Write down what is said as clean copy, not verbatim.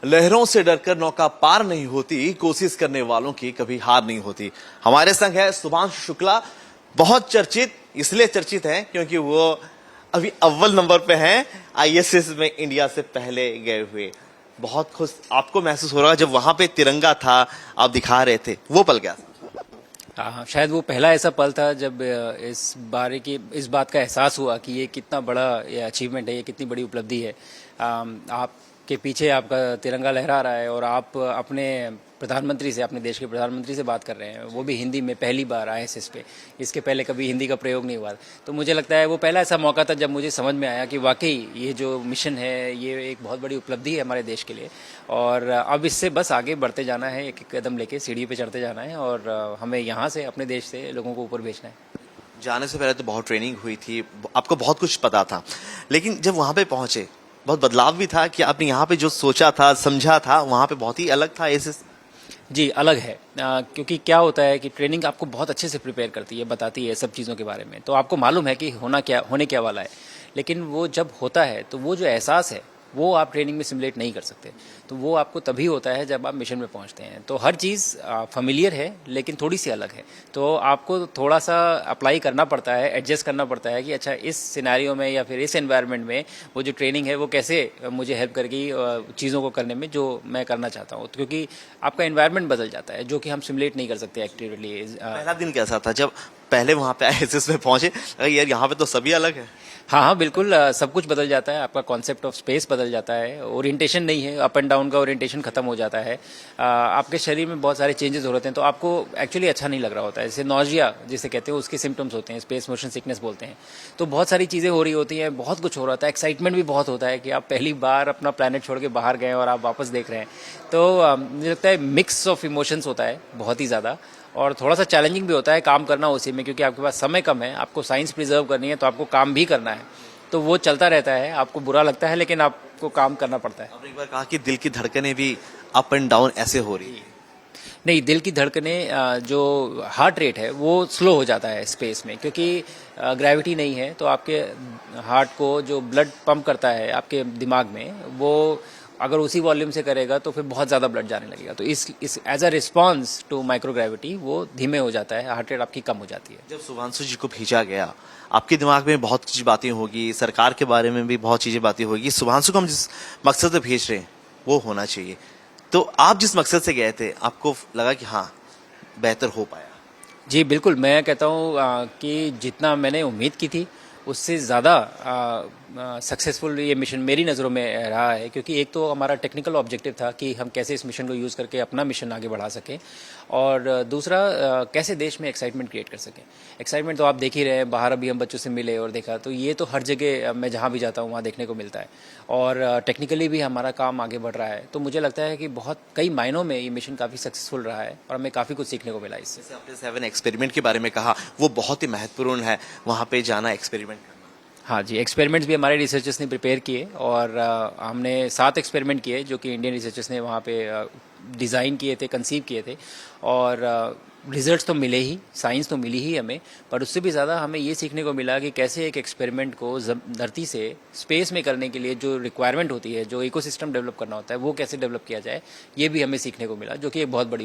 लहरों से डरकर नौका पार नहीं होती, कोशिश करने वालों की कभी हार नहीं होती। हमारे संग है शुभांशु शुक्ला। बहुत चर्चित इसलिए चर्चित है क्योंकि वो अभी अव्वल नंबर पे हैं आईएसएस में इंडिया से पहले गए हुए। बहुत खुश आपको महसूस हो रहा है जब वहां पे तिरंगा था, आप दिखा रहे थे, वो पल क्या? हाँ, शायद वो पहला ऐसा पल था जब इस बात का एहसास हुआ कि ये कितना बड़ा ये अचीवमेंट है, ये कितनी बड़ी उपलब्धि है। आपके पीछे आपका तिरंगा लहरा रहा है और आप अपने प्रधानमंत्री से, अपने देश के प्रधानमंत्री से बात कर रहे हैं, वो भी हिंदी में पहली बार आईएसएस पे। इसके पहले कभी हिंदी का प्रयोग नहीं हुआ। तो मुझे लगता है वो पहला ऐसा मौका था जब मुझे समझ में आया कि वाकई ये जो मिशन है ये एक बहुत बड़ी उपलब्धि है हमारे देश के लिए। और अब इससे बस आगे बढ़ते जाना है, एक एक कदम लेके सीढ़ी पे चढ़ते जाना है और हमें यहाँ से अपने देश से लोगों को ऊपर भेजना है। जाने से पहले तो बहुत ट्रेनिंग हुई थी, आपको बहुत कुछ पता था, लेकिन जब वहां पे पहुंचे बहुत बदलाव भी था कि आपने यहाँ पे जो सोचा था, समझा था, वहां पे बहुत ही अलग था आईएसएस। जी, अलग है। क्योंकि क्या होता है कि ट्रेनिंग आपको बहुत अच्छे से प्रिपेयर करती है, बताती है सब चीज़ों के बारे में, तो आपको मालूम है कि होने क्या वाला है। लेकिन वो जब होता है तो वो जो एहसास है वो आप ट्रेनिंग में सिमुलेट नहीं कर सकते। तो वो आपको तभी होता है जब आप मिशन में पहुंचते हैं। तो हर चीज़ फेमिलियर है लेकिन थोड़ी सी अलग है, तो आपको थोड़ा सा अप्लाई करना पड़ता है, एडजस्ट करना पड़ता है कि अच्छा इस सिनेरियो में या फिर इस एनवायरनमेंट में वो जो ट्रेनिंग है वो कैसे मुझे हेल्प करेगी चीज़ों को करने में जो मैं करना चाहता हूँ। क्योंकि आपका एनवायरनमेंट बदल जाता है जो कि हम सिमुलेट नहीं कर सकते एक्टिवली। पहला दिन कैसा था जब पहले वहां पे आईएसएस में पहुंचे? अरे यार यहाँ पे तो सभी अलग है। हाँ, बिल्कुल। सब कुछ बदल जाता है, आपका कॉन्सेप्ट ऑफ स्पेस बदल जाता है, ओरिएंटेशन नहीं है, अप एंड डाउन का ओरिएंटेशन खत्म हो जाता है। आपके शरीर में बहुत सारे चेंजेस हो रहे हैं, तो आपको एक्चुअली अच्छा नहीं लग रहा होता है। जैसे नॉजिया जिसे कहते हैं उसके सिम्टम्स होते हैं, स्पेस मोशन सिकनेस बोलते हैं। तो बहुत सारी चीज़ें हो रही होती हैं, बहुत कुछ हो रहा होता है, एक्साइटमेंट भी बहुत होता है कि आप पहली बार अपना प्लानट छोड़ के बाहर गए और आप वापस देख रहे हैं। तो मुझे लगता है मिक्स ऑफ इमोशंस होता है बहुत ही ज़्यादा, और थोड़ा सा चैलेंजिंग भी होता है काम करना उसी में, क्योंकि आपके पास समय कम है, आपको साइंस प्रिजर्व करनी है, तो आपको काम भी करना है। तो वो चलता रहता है, आपको बुरा लगता है लेकिन आपको काम करना पड़ता है। आपने एक बार कहा कि दिल की धड़कनें भी अप एंड डाउन ऐसे हो रही है। नहीं, दिल की धड़कनें जो हार्ट रेट है वो स्लो हो जाता है स्पेस में, क्योंकि ग्रेविटी नहीं है। तो आपके हार्ट को जो ब्लड पंप करता है आपके दिमाग में, वो अगर उसी वॉल्यूम से करेगा तो फिर बहुत ज़्यादा ब्लड जाने लगेगा। तो इस as a response to microgravity वो धीमे हो जाता है, हार्ट रेट आपकी कम हो जाती है। जब शुभांशु जी को भेजा गया, आपके दिमाग में बहुत कुछ बातें होगी, सरकार के बारे में भी बहुत चीजें बातें होगी। शुभांशु को हम जिस मकसद से भेज रहे हैं वो होना चाहिए। तो आप जिस मकसद से गए थे, आपको लगा कि हाँ बेहतर हो पाया? जी बिल्कुल, मैं कहता हूँ कि जितना मैंने उम्मीद की थी उससे ज़्यादा सक्सेसफुल ये मिशन मेरी नज़रों में रहा है। क्योंकि एक तो हमारा टेक्निकल ऑब्जेक्टिव था कि हम कैसे इस मिशन को यूज़ करके अपना मिशन आगे बढ़ा सकें, और दूसरा कैसे देश में एक्साइटमेंट क्रिएट कर सकें। एक्साइटमेंट तो आप देख ही रहे हैं, बाहर अभी हम बच्चों से मिले और देखा, तो ये तो हर जगह मैं जहाँ भी जाता हूँ वहाँ देखने को मिलता है। और टेक्निकली भी हमारा काम आगे बढ़ रहा है। तो मुझे लगता है कि बहुत कई मायनों में ये मिशन काफ़ी सक्सेसफुल रहा है और हमें काफ़ी कुछ सीखने को मिला इससे। जैसे आपने 7 एक्सपेरिमेंट के बारे में कहा, वो बहुत ही महत्वपूर्ण है, वहाँ पे जाना, एक्सपेरिमेंट करना। हाँ जी, एक्सपेरिमेंट्स भी हमारे रिसर्चर्स ने प्रिपेयर किए, और हमने 7 एक्सपेरिमेंट किए जो कि इंडियन रिसर्चर्स ने वहाँ पे डिज़ाइन किए थे, कंसीव किए थे। और रिजल्ट्स तो मिले ही, साइंस तो मिली ही हमें, पर उससे भी ज़्यादा हमें ये सीखने को मिला कि कैसे एक एक्सपेरिमेंट को धरती से स्पेस में करने के लिए जो रिक्वायरमेंट होती है, जो इकोसिस्टम डेवलप करना होता है, वो कैसे डेवलप किया जाए, ये भी हमें सीखने को मिला, जो कि एक बहुत बड़ी